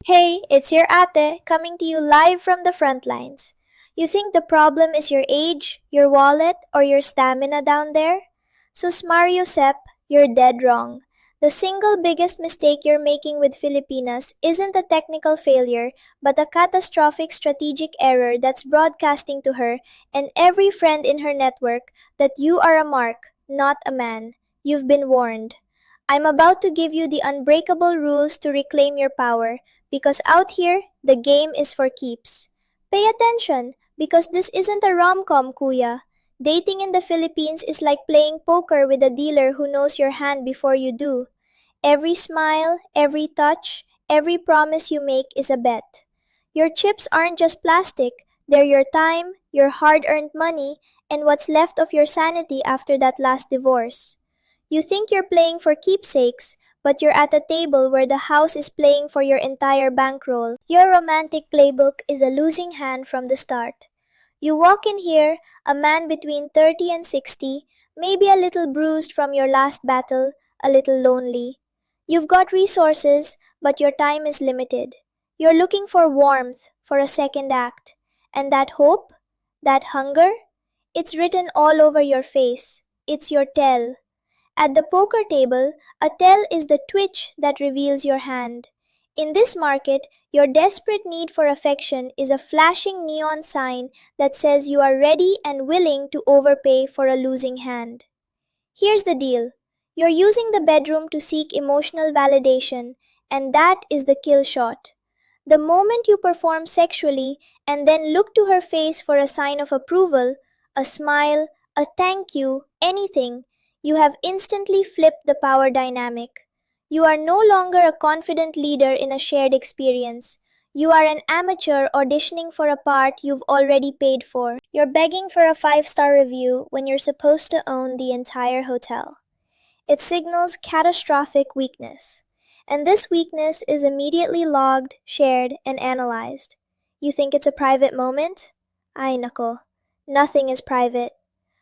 Hey, it's your ate coming to you live from the front lines. You think the problem is your age, your wallet, or your stamina down there? Sus Mario Sep, you're dead wrong. The single biggest mistake you're making with Filipinas isn't a technical failure, but a catastrophic strategic error that's broadcasting to her and every friend in her network that you are a mark, not a man. You've been warned. I'm about to give you the unbreakable rules to reclaim your power because out here, the game is for keeps. Pay attention because this isn't a rom-com, kuya. Dating in the Philippines is like playing poker with a dealer who knows your hand before you do. Every smile, every touch, every promise you make is a bet. Your chips aren't just plastic, they're your time, your hard-earned money, and what's left of your sanity after that last divorce. You think you're playing for keepsakes, but you're at a table where the house is playing for your entire bankroll. Your romantic playbook is a losing hand from the start. You walk in here, a man between 30 and 60, maybe a little bruised from your last battle, a little lonely. You've got resources, but your time is limited. You're looking for warmth, for a second act. And that hope, that hunger, it's written all over your face. It's your tell. At the poker table, a tell is the twitch that reveals your hand. In this market, your desperate need for affection is a flashing neon sign that says you are ready and willing to overpay for a losing hand. Here's the deal. You're using the bedroom to seek emotional validation, and that is the kill shot. The moment you perform sexually and then look to her face for a sign of approval, a smile, a thank you, anything, you have instantly flipped the power dynamic. You are no longer a confident leader in a shared experience. You are an amateur auditioning for a part you've already paid for. You're begging for a five-star review when you're supposed to own the entire hotel. It signals catastrophic weakness. And this weakness is immediately logged, shared, and analyzed. You think it's a private moment? Ay nako, nothing is private.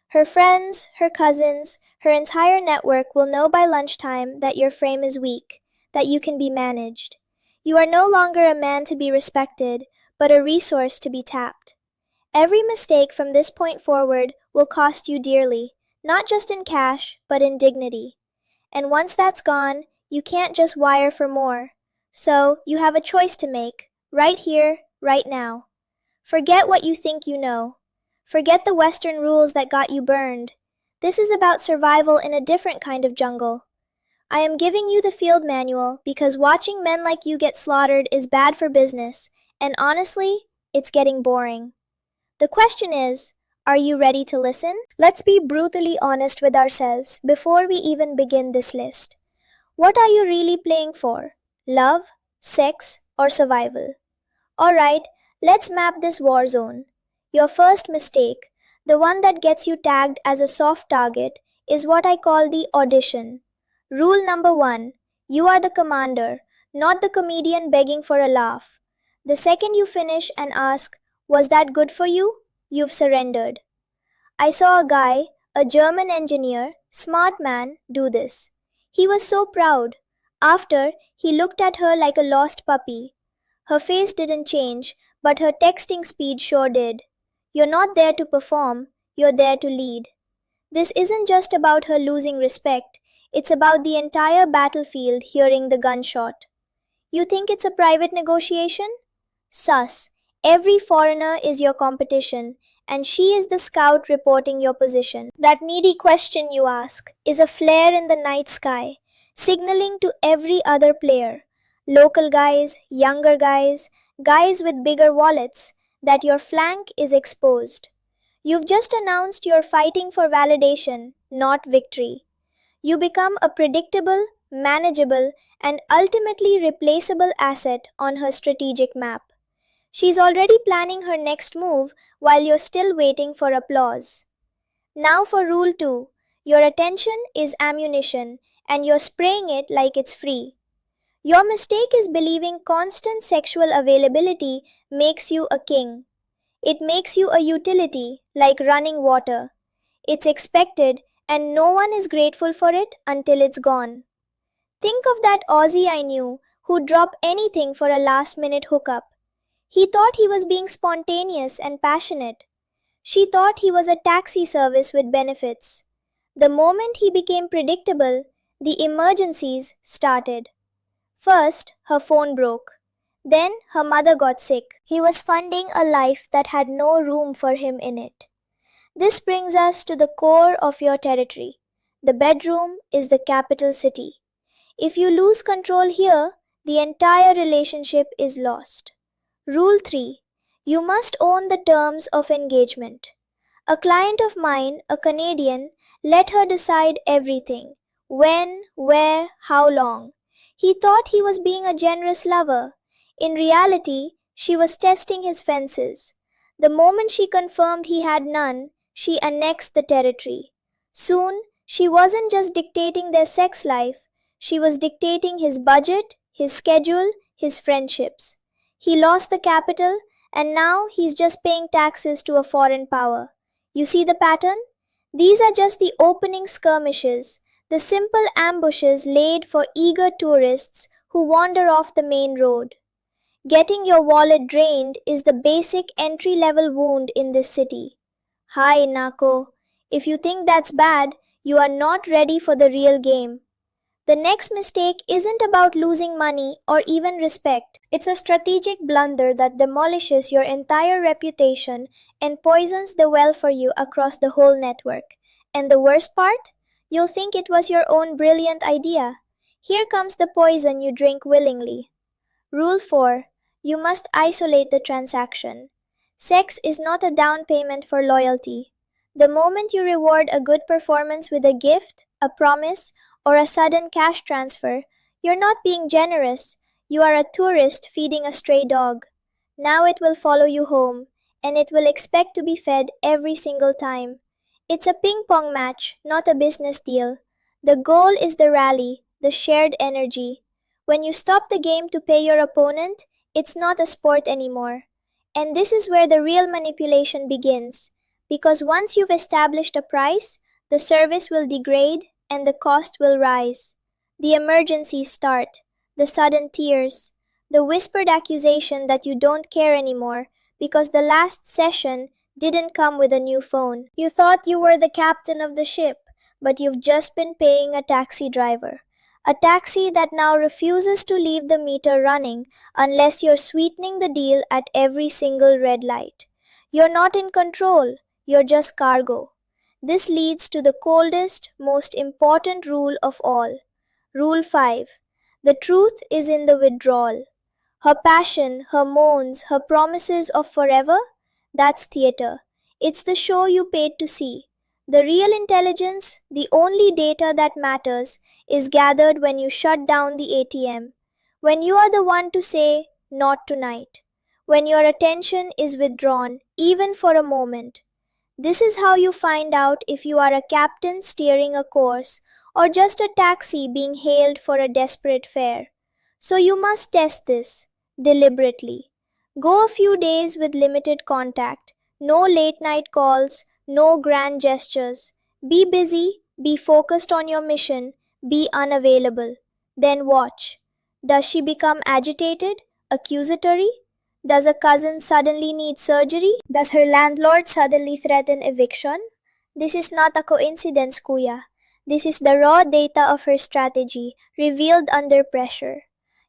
Her friends, her cousins, her entire network will know by lunchtime that your frame is weak, that you can be managed. You are no longer a man to be respected, but a resource to be tapped. Every mistake from this point forward will cost you dearly, not just in cash, but in dignity. And once that's gone, you can't just wire for more. So, you have a choice to make, right here, right now. Forget what you think you know. Forget the Western rules that got you burned. This is about survival in a different kind of jungle. I am giving you the field manual because watching men like you get slaughtered is bad for business, and honestly, it's getting boring. The question is, are you ready to listen? Let's be brutally honest with ourselves before we even begin this list. What are you really playing for? Love, sex, or survival? Alright, let's map this war zone. Your first mistake, the one that gets you tagged as a soft target, is what I call the audition. Rule number 1, you are the commander, not the comedian begging for a laugh. The second you finish and ask, was that good for you? You've surrendered. I saw a guy, a German engineer, smart man, do this. He was so proud. After, he looked at her like a lost puppy. Her face didn't change, but her texting speed sure did. You're not there to perform, you're there to lead. This isn't just about her losing respect, it's about the entire battlefield hearing the gunshot. You think it's a private negotiation? Sus, every foreigner is your competition, and she is the scout reporting your position. That needy question you ask is a flare in the night sky, signaling to every other player, local guys, younger guys, guys with bigger wallets, that your flank is exposed. You've just announced you're fighting for validation, not victory. You become a predictable, manageable, and ultimately replaceable asset on her strategic map. She's already planning her next move while you're still waiting for applause. Now for rule 2. Your attention is ammunition and you're spraying it like it's free. Your mistake is believing constant sexual availability makes you a king. It makes you a utility, like running water. It's expected, and no one is grateful for it until it's gone. Think of that Aussie I knew who'd drop anything for a last minute hookup. He thought he was being spontaneous and passionate. She thought he was a taxi service with benefits. The moment he became predictable, the emergencies started. First, her phone broke. Then, her mother got sick. He was funding a life that had no room for him in it. This brings us to the core of your territory. The bedroom is the capital city. If you lose control here, the entire relationship is lost. Rule 3. You must own the terms of engagement. A client of mine, a Canadian, let her decide everything: when, where, how long. He thought he was being a generous lover. In reality, she was testing his fences. The moment she confirmed he had none, she annexed the territory. Soon, she wasn't just dictating their sex life, she was dictating his budget, his schedule, his friendships. He lost the capital, and now he's just paying taxes to a foreign power. You see the pattern? These are just the opening skirmishes, the simple ambushes laid for eager tourists who wander off the main road. Getting your wallet drained is the basic entry-level wound in this city. Hi, Nako. If you think that's bad, you are not ready for the real game. The next mistake isn't about losing money or even respect. It's a strategic blunder that demolishes your entire reputation and poisons the well for you across the whole network. And the worst part? You'll think it was your own brilliant idea. Here comes the poison you drink willingly. Rule 4. You must isolate the transaction. Sex is not a down payment for loyalty. The moment you reward a good performance with a gift, a promise, or a sudden cash transfer, you're not being generous. You are a tourist feeding a stray dog. Now it will follow you home, and it will expect to be fed every single time. It's a ping pong match, not a business deal. The goal is the rally, the shared energy. When you stop the game to pay your opponent, it's not a sport anymore. And this is where the real manipulation begins. Because once you've established a price, the service will degrade and the cost will rise. The emergencies start, the sudden tears, the whispered accusation that you don't care anymore because the last session didn't come with a new phone. You thought you were the captain of the ship, but you've just been paying a taxi driver. A taxi that now refuses to leave the meter running unless you're sweetening the deal at every single red light. You're not in control, you're just cargo. This leads to the coldest, most important rule of all. Rule 5. The truth is in the withdrawal. Her passion, her moans, her promises of forever, that's theater. It's the show you paid to see. The real intelligence, the only data that matters, is gathered when you shut down the ATM. When you are the one to say, not tonight. When your attention is withdrawn, even for a moment. This is how you find out if you are a captain steering a course or just a taxi being hailed for a desperate fare. So you must test this deliberately. Go a few days with limited contact, no late night calls, no grand gestures. Be busy, be focused on your mission, be unavailable. Then watch. Does she become agitated, accusatory? Does a cousin suddenly need surgery? Does her landlord suddenly threaten eviction? This is not a coincidence, Kuya. This is the raw data of her strategy, revealed under pressure.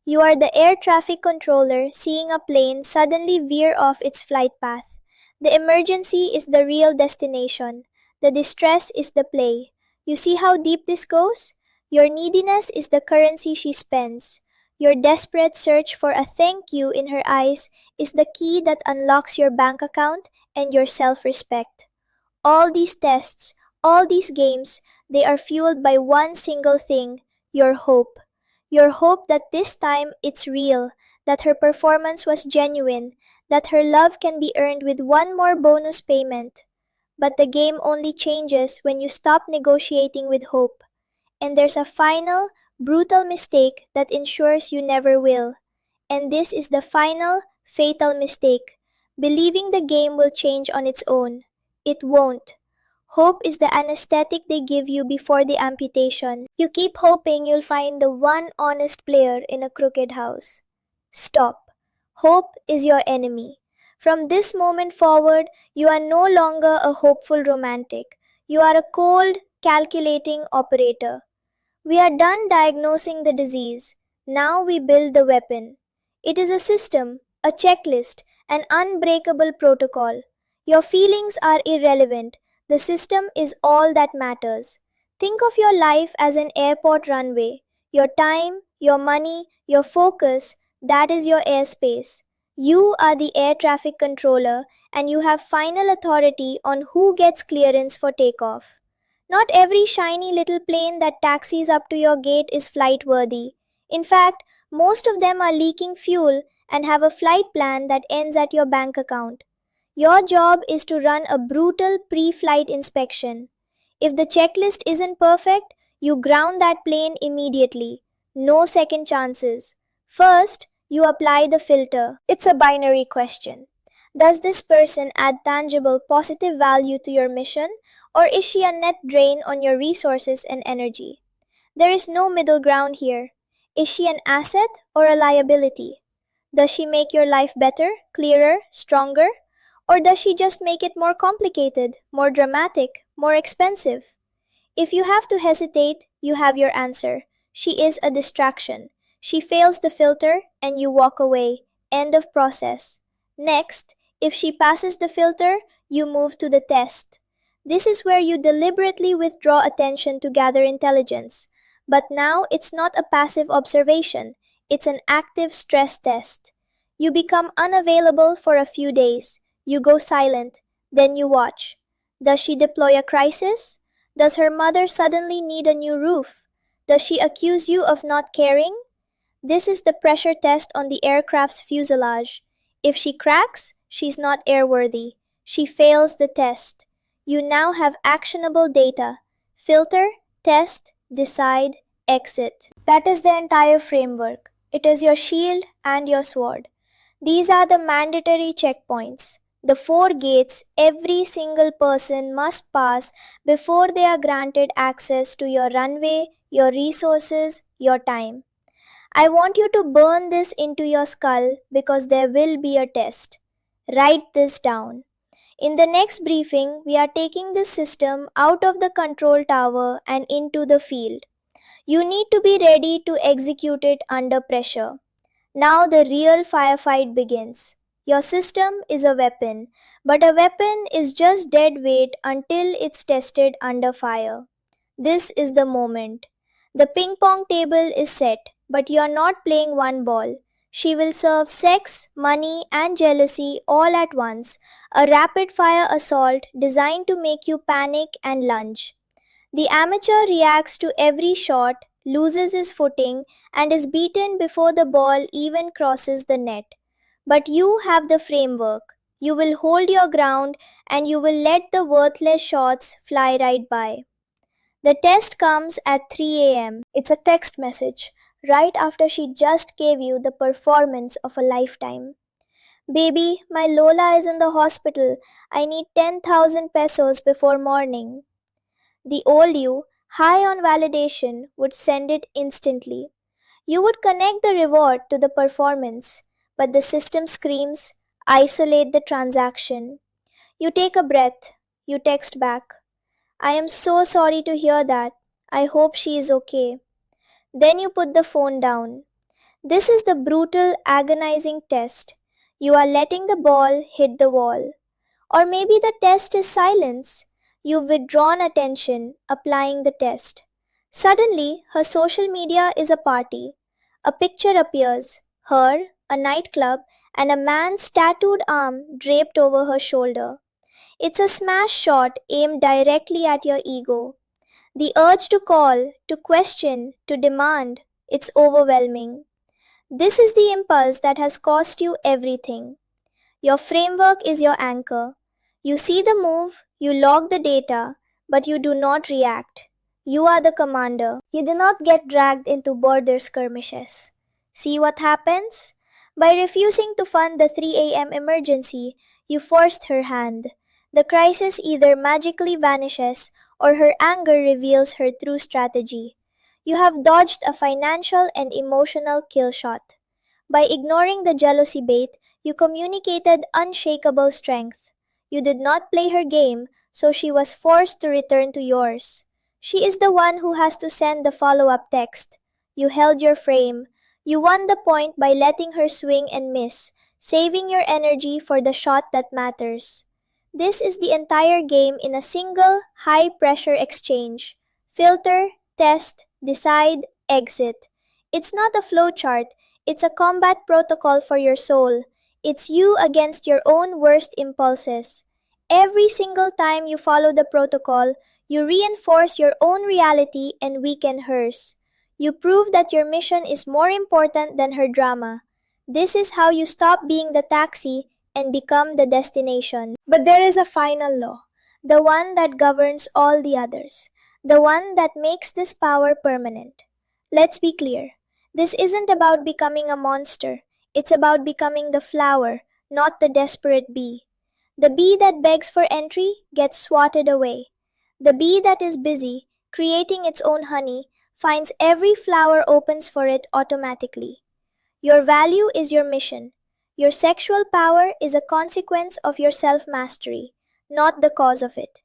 You are the air traffic controller seeing a plane suddenly veer off its flight path. The emergency is the real destination. The distress is the play. You see how deep this goes? Your neediness is the currency she spends. Your desperate search for a thank you in her eyes is the key that unlocks your bank account and your self-respect. All these tests, all these games, they are fueled by one single thing, your hope. Your hope that this time it's real, that her performance was genuine, that her love can be earned with one more bonus payment. But the game only changes when you stop negotiating with hope. And there's a final, brutal mistake that ensures you never will. And this is the final, fatal mistake, believing the game will change on its own. It won't. Hope is the anesthetic they give you before the amputation. You keep hoping you'll find the one honest player in a crooked house. Stop. Hope is your enemy. From this moment forward, you are no longer a hopeful romantic. You are a cold, calculating operator. We are done diagnosing the disease. Now we build the weapon. It is a system, a checklist, an unbreakable protocol. Your feelings are irrelevant. The system is all that matters. Think of your life as an airport runway. Your time, your money, your focus, that is your airspace. You are the air traffic controller and you have final authority on who gets clearance for takeoff. Not every shiny little plane that taxis up to your gate is flight worthy. In fact, most of them are leaking fuel and have a flight plan that ends at your bank account. Your job is to run a brutal pre flight inspection. If the checklist isn't perfect, you ground that plane immediately. No second chances. First, you apply the filter. It's a binary question. Does this person add tangible positive value to your mission, or is she a net drain on your resources and energy? There is no middle ground here. Is she an asset or a liability? Does she make your life better, clearer, stronger? Or does she just make it more complicated, more dramatic, more expensive? If you have to hesitate, you have your answer. She is a distraction. She fails the filter and you walk away. End of process. Next, if she passes the filter, you move to the test. This is where you deliberately withdraw attention to gather intelligence. But now it's not a passive observation, it's an active stress test. You become unavailable for a few days. You go silent. Then you watch. Does she deploy a crisis? Does her mother suddenly need a new roof? Does she accuse you of not caring? This is the pressure test on the aircraft's fuselage. If she cracks, she's not airworthy. She fails the test. You now have actionable data. Filter, test, decide, exit. That is the entire framework. It is your shield and your sword. These are the mandatory checkpoints. The 4 gates every single person must pass before they are granted access to your runway, your resources, your time. I want you to burn this into your skull because there will be a test. Write this down. In the next briefing, we are taking this system out of the control tower and into the field. You need to be ready to execute it under pressure. Now the real firefight begins. Your system is a weapon, but a weapon is just dead weight until it's tested under fire. This is the moment. The ping pong table is set, but you're not playing one ball. She will serve sex, money, and jealousy all at once, a rapid fire assault designed to make you panic and lunge. The amateur reacts to every shot, loses his footing, and is beaten before the ball even crosses the net. But you have the framework. You will hold your ground and you will let the worthless shots fly right by. The test comes at 3 a.m. It's a text message, right after she just gave you the performance of a lifetime. Baby, my Lola is in the hospital. I need 10,000 pesos before morning. The old you, high on validation, would send it instantly. You would connect the reward to the performance, but the system screams, isolate the transaction. You take a breath. You text back. I am so sorry to hear that. I hope she is okay. Then you put the phone down. This is the brutal, agonizing test. You are letting the ball hit the wall. Or maybe the test is silence. You've withdrawn attention, applying the test. Suddenly, her social media is a party. A picture appears, her, a nightclub, and a man's tattooed arm draped over her shoulder. It's a smash shot aimed directly at your ego. The urge to call, to question, to demand, it's overwhelming. This is the impulse that has cost you everything. Your framework is your anchor. You see the move, you log the data, but you do not react. You are the commander. You do not get dragged into border skirmishes. See what happens? By refusing to fund the 3 a.m. emergency, you forced her hand. The crisis either magically vanishes or her anger reveals her true strategy. You have dodged a financial and emotional kill shot. By ignoring the jealousy bait, you communicated unshakable strength. You did not play her game, so she was forced to return to yours. She is the one who has to send the follow up text. You held your frame. You won the point by letting her swing and miss, saving your energy for the shot that matters. This is the entire game in a single, high pressure exchange. Filter, test, decide, exit. It's not a flowchart, it's a combat protocol for your soul. It's you against your own worst impulses. Every single time you follow the protocol, you reinforce your own reality and weaken hers. You prove that your mission is more important than her drama. This is how you stop being the taxi and become the destination. But there is a final law, the one that governs all the others, the one that makes this power permanent. Let's be clear. This isn't about becoming a monster. It's about becoming the flower, not the desperate bee. The bee that begs for entry gets swatted away. The bee that is busy, creating its own honey, finds every flower opens for it automatically. Your value is your mission. Your sexual power is a consequence of your self-mastery, not the cause of it.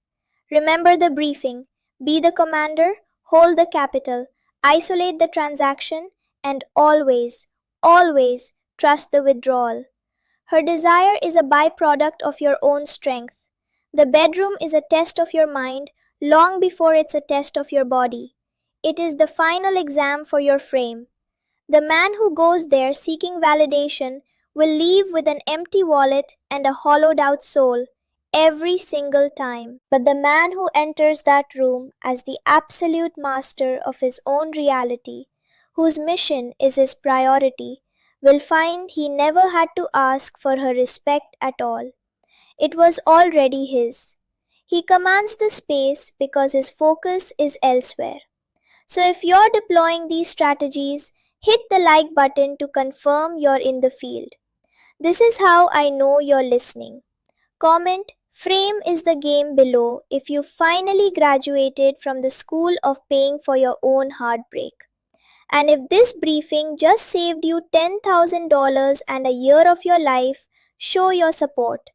Remember the briefing. Be the commander, hold the capital, isolate the transaction, and always, always trust the withdrawal. Her desire is a byproduct of your own strength. The bedroom is a test of your mind long before it's a test of your body. It is the final exam for your frame. The man who goes there seeking validation will leave with an empty wallet and a hollowed out soul every single time. But the man who enters that room as the absolute master of his own reality, whose mission is his priority, will find he never had to ask for her respect at all. It was already his. He commands the space because his focus is elsewhere. So if you're deploying these strategies, hit the like button to confirm you're in the field. This is how I know you're listening. Comment "Frame is the game" below if you finally graduated from the school of paying for your own heartbreak. And if this briefing just saved you $10,000 and a year of your life, show your support.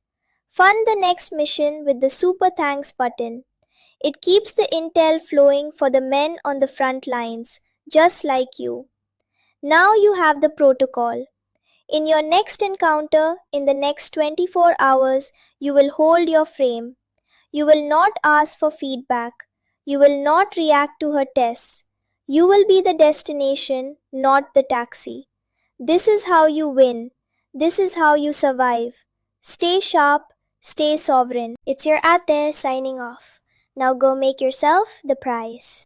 Fund the next mission with the super thanks button. It keeps the intel flowing for the men on the front lines, just like you. Now you have the protocol. In your next encounter, in the next 24 hours, you will hold your frame. You will not ask for feedback. You will not react to her tests. You will be the destination, not the taxi. This is how you win. This is how you survive. Stay sharp, stay sovereign. It's your ate signing off. Now go make yourself the prize.